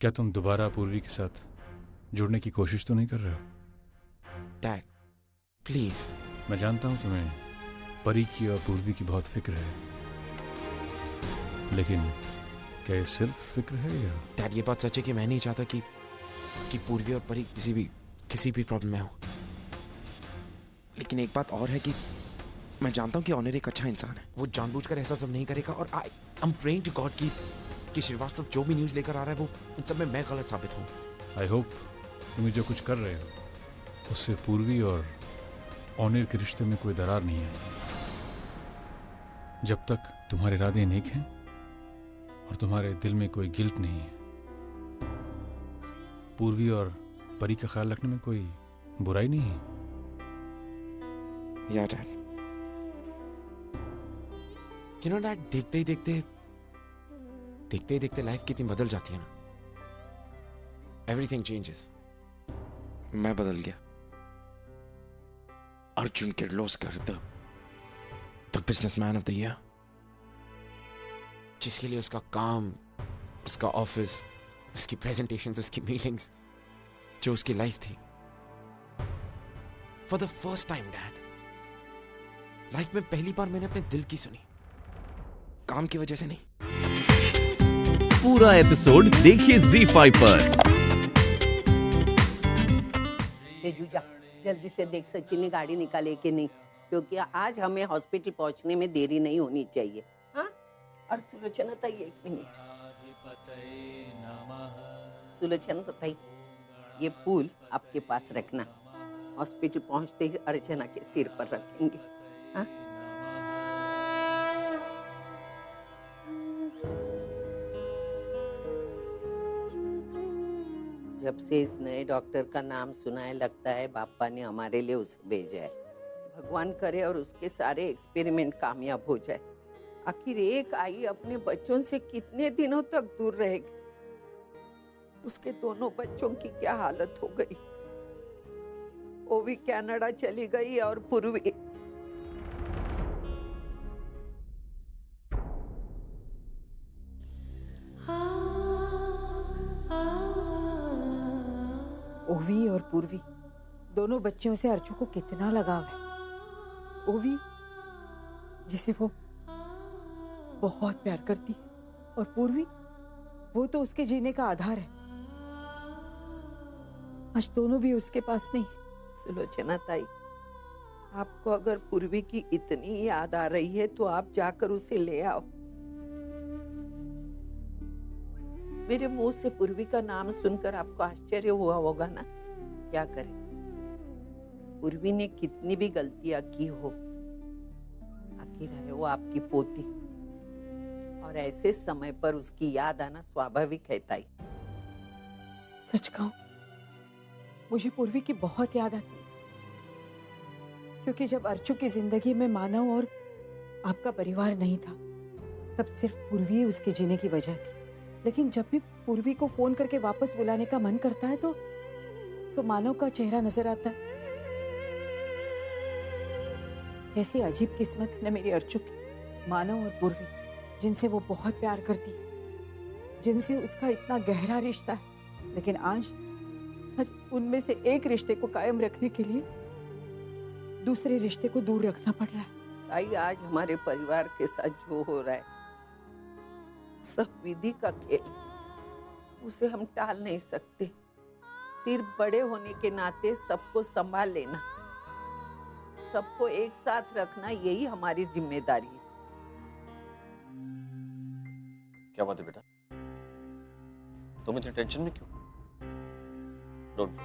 क्या तुम दोबारा पूर्वी के साथ जुड़ने की कोशिश तो नहीं कर रहे हो? Dad please. मैं जानता हूं तुम्हें परी की और पूर्वी की बहुत फिक्र है, लेकिन क्या ये सिर्फ फिक्र है या? डैड ये बात सच है कि मैं नहीं चाहता कि पूर्वी और परी किसी भी प्रॉब्लम में हो। लेकिन एक बात और है कि मैं जानता हूँ कि ऑनर एक अच्छा इंसान है। वो जानबूझकर ऐसा सब नहीं करेगा। और I am praying to God कि श्रीवास्तव जो भी न्यूज़ लेकर आ रहा है वो उन सब में मैं गलत साबित हूँ। आई होप तुम्हें जो कुछ कर रहे हो उससे पूर्वी और ऑनर के रिश्ते में कोई दरार नहीं है। जब तक तुम्हारे इरादे नेक हैं और तुम्हारे दिल में कोई गिल्ट नहीं है, पूर्वी और परी का ख्याल रखने में कोई बुराई नहीं है। या डैड, यू नो डैड, देखते ही देखते लाइफ कितनी बदल जाती है ना। Everything changes. मैं बदल गया। Arjun Kirloskar the businessman of the year, जिसके लिए उसका काम, उसका ऑफिस, उसकी प्रेजेंटेशंस, उसकी मीटिंग्स, जो उसकी लाइफ थी, for the first time dad, life में पहली बार मैंने अपने दिल की सुनी, काम की वजह से नहीं। पूरा एपिसोड देखिए ZEE5 पर। तेजू जा, जल्दी से देख सचिन ने गाड़ी निकाले कि नहीं, क्योंकि आज हमें हॉस्पिटल पहुंचने में देरी नहीं होनी चाहिए। हाँ, और सुलोचना ताई, एक मिनट। सुलोचना ताई, ये फूल आपके पास रखना, हॉस्पिटल पहुंचते ही अर्चना के सिर पर रखेंगे। हाँ? जब से इस नए डॉक्टर का नाम सुना है, लगता है बापा ने हमारे लिए उसे भेजा है। भगवान करे और उसके सारे एक्सपेरिमेंट कामयाब हो जाए। आखिर एक आई अपने बच्चों से कितने दिनों तक दूर रहेगी। उसके दोनों बच्चों की क्या हालत हो गई। वो भी कनाडा चली गई और पूर्वी ओवी और पूर्वी दोनों बच्चों से अर्जु को कितना लगाव है। ओवी जिसे वो बहुत प्यार करती है, और पूर्वी वो तो उसके जीने का आधार है। आज दोनों भी उसके पास नहीं। सुलोचना ताई, आपको अगर पूर्वी की इतनी याद आ रही है तो आप जाकर उसे ले आओ। मेरे मुंह से पूर्वी का नाम सुनकर आपको आश्चर्य हुआ होगा ना। क्या करें, पूर्वी ने कितनी भी गलतियां की हो, आखिर है वो आपकी पोती, और ऐसे समय पर उसकी याद आना स्वाभाविक है ताई। सच कहूं, मुझे पूर्वी की बहुत याद आती है, क्योंकि जब अर्जु की जिंदगी में मानव और आपका परिवार नहीं था, तब सिर्फ पूर्वी ही उसके जीने की वजह थी। लेकिन जब भी पूर्वी को फोन करके वापस बुलाने का मन करता है तो मानव का चेहरा नजर आता है। कैसी अजीब किस्मत है ना मेरी अर्जु की। मानव और पूर्वी, जिनसे वो बहुत प्यार करती, जिनसे उसका इतना गहरा रिश्ता है, लेकिन आज उनमें से एक रिश्ते को कायम रखने के लिए दूसरे रिश्ते को दूर रखना पड़ रहा है। ताई, आज हमारे परिवार के साथ जो हो रहा है सब विधि का खेल, उसे हम टाल नहीं सकते। सिर्फ बड़े होने के नाते सबको संभाल लेना, सबको एक साथ रखना, यही हमारी जिम्मेदारी है। क्या बात है बेटा, तुम इतनी टेंशन में क्यों? डोंट,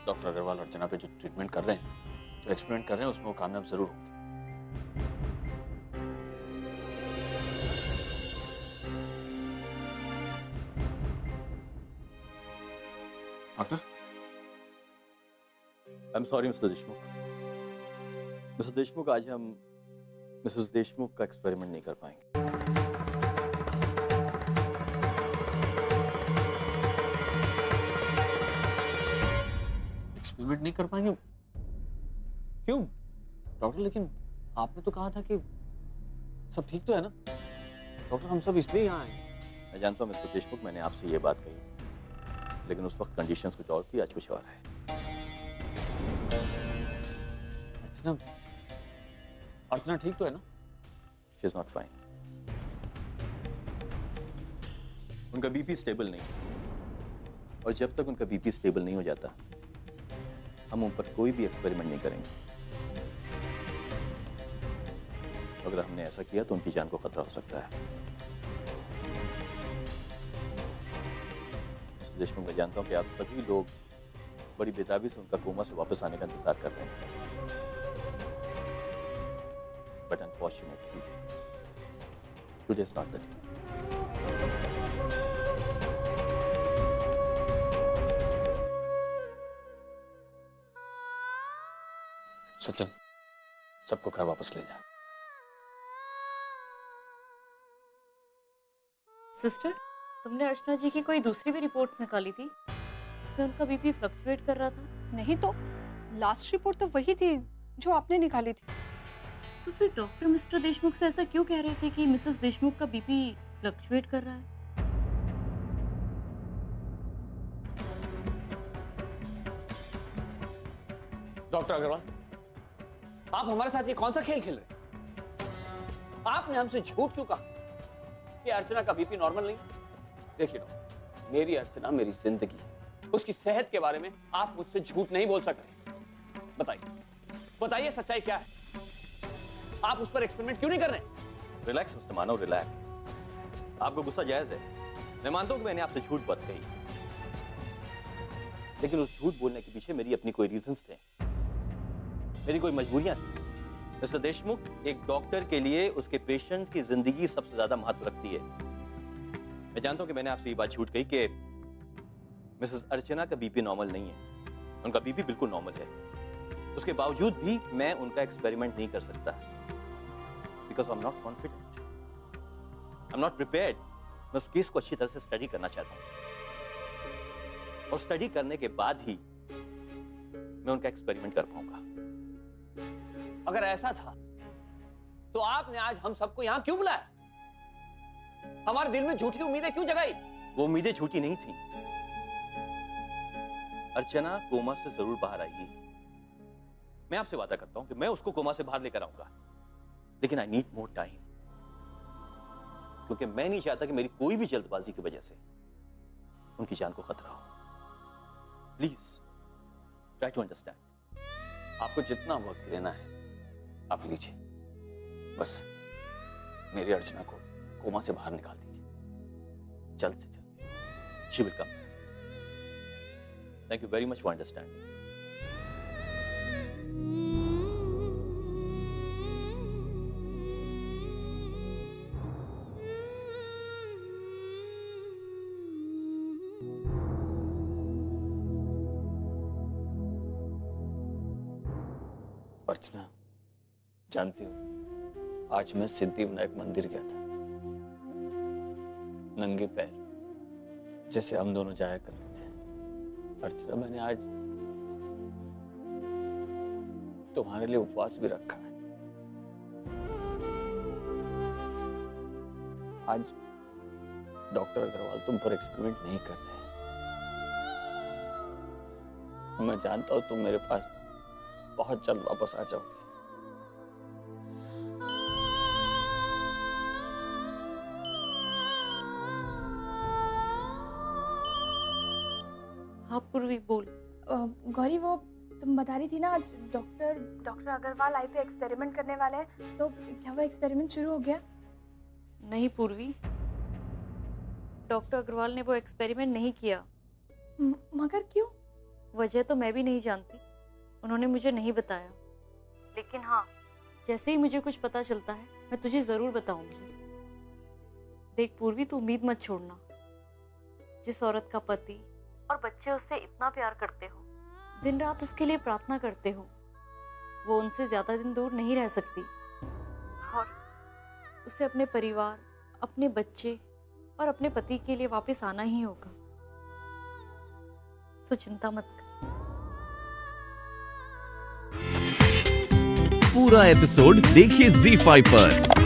डॉक्टर अग्रवाल अर्चना पे जो ट्रीटमेंट कर रहे हैं, जो एक्सपेरिमेंट कर रहे हैं, उसमें वो कामयाब जरूर होंगे। Doctor, I am sorry mister Deshmukh. Mister Deshmukh, आज हम मिसेस देशमुख का एक्सपेरिमेंट नहीं कर पाएंगे। एक्सपेरिमेंट नहीं कर पाएंगे? क्यों डॉक्टर? लेकिन आपने तो कहा था कि सब ठीक तो है ना? डॉक्टर, हम सब इसलिए यहाँ आए मैं जानता हूँ मिस्टर देशमुख, मैंने आपसे ये बात कही, लेकिन उस वक्त कंडीशंस कुछ और थी, आज कुछ और है। अर्चना ठीक तो है ना? She is not fine. उनका बीपी स्टेबल नहीं, और जब तक उनका बीपी स्टेबल नहीं हो जाता हम उन पर कोई भी एक्सपेरिमेंट नहीं करेंगे। अगर हमने ऐसा किया तो उनकी जान को खतरा हो सकता है। मिस्टर देशमुख, मैं जानता हूं कि आप सभी लोग बड़ी बेताबी से उनका कोमा से वापस आने का इंतजार कर रहे हैं, but unfortunately today is not the day. Sachin, सबको घर वापस ले जा। सिस्टर, तुमने अर्चना जी की कोई दूसरी भी रिपोर्ट निकाली थी जिसमें उनका बीपी फ्लक्चुएट कर रहा था? नहीं तो लास्ट रिपोर्ट तो वही थी जो आपने निकाली थी। तो फिर डॉक्टर मिस्टर देशमुख से ऐसा क्यों कह रहे थे कि मिसेस देशमुख का बीपी फ्लक्चुएट कर रहा है? डॉक्टर अग्रवाल, आप हमारे साथ ये कौन सा खेल खेल रहे हैं? आपने हमसे झूठ क्यों कहा कि अर्चना का बीपी नॉर्मल नहीं? देखिए डॉक्टर, मेरी अर्चना मेरी जिंदगी है, उसकी सेहत के बारे में आप मुझसे झूठ नहीं बोल सकते। बताइए सच्चाई क्या है? आप उस पर एक्सपेरिमेंट क्यों नहीं कर रहे? रिलैक्स मिस्टर मानव, रिलैक्स। आपको गुस्सा जायज है, मैं मानता हूं कि मैंने आपसे झूठ बात कही, लेकिन उस झूठ बोलने के पीछे मेरी अपनी कोई रीजंस थे, मेरी कोई मजबूरियां थी। मिस्टर देशमुख, एक डॉक्टर के लिए उसके पेशेंट की जिंदगी सबसे ज्यादा महत्व रखती है। मैं जानता हूं कि मैंने आपसे ये बात झूठ कही कि मिसेस अर्चना का बीपी नॉर्मल नहीं है। उनका बीपी बिल्कुल नॉर्मल है, उसके बावजूद भी मैं उनका एक्सपेरिमेंट नहीं कर सकता, because I am not confident, I am not prepared. मैं उस केस को अच्छी तरह से स्टडी करना चाहता हूं, और स्टडी करने के बाद ही मैं उनका एक्सपेरिमेंट कर पाऊंगा। अगर ऐसा था तो आपने आज हम सबको यहां क्यों बुलाया? हमारे दिल में झूठी उम्मीदें क्यों जगाई? वो उम्मीदें झूठी नहीं थी। अर्चना कोमा से जरूर बाहर आएगी, मैं आपसे वादा करता हूं कि मैं उसको कोमा से बाहर लेकर आऊंगा, लेकिन आई नीड मोर टाइम, क्योंकि मैं नहीं चाहता कि मेरी कोई भी जल्दबाजी की वजह से उनकी जान को खतरा हो। Please try to understand. आपको जितना वक्त लेना है आप लीजिए, बस मेरी अर्चना को कोमा से बाहर निकाल दीजिए, जल्द से जल्द। She will come. Thank you very much for understanding. Archana, जानती हो आज मैं सिद्धिविनायक मंदिर गया था, नंगे पैर, जैसे हम दोनों जाया करते थे। अर्चना, मैंने आज तुम्हारे लिए उपवास भी रखा है। आज डॉक्टर अग्रवाल तुम पर एक्सपेरिमेंट नहीं कर रहे। मैं जानता हूं तुम मेरे पास बहुत जल्द वापस आ जाओगी। हाँ पूर्वी, बोल। गौरी, वो तुम बता रही थी ना आज डॉक्टर अग्रवाल आई पे एक्सपेरिमेंट करने वाले हैं, तो क्या वो एक्सपेरिमेंट शुरू हो गया? नहीं पूर्वी, डॉक्टर अग्रवाल ने वो एक्सपेरिमेंट नहीं किया। मगर क्यों? वजह तो मैं भी नहीं जानती, उन्होंने मुझे नहीं बताया, लेकिन हाँ, जैसे ही मुझे कुछ पता चलता है मैं तुझे जरूर बताऊंगी। देख पूर्वी, तू उम्मीद मत छोड़ना। जिस औरत का पति और बच्चे उससे इतना प्यार करते हो, दिन रात उसके लिए प्रार्थना करते हो, वो उनसे ज्यादा दिन दूर नहीं रह सकती, और उसे अपने परिवार, अपने बच्चे और अपने पति के लिए वापस आना ही होगा। तो चिंता मत कर। पूरा एपिसोड देखिए ZEE5 पर।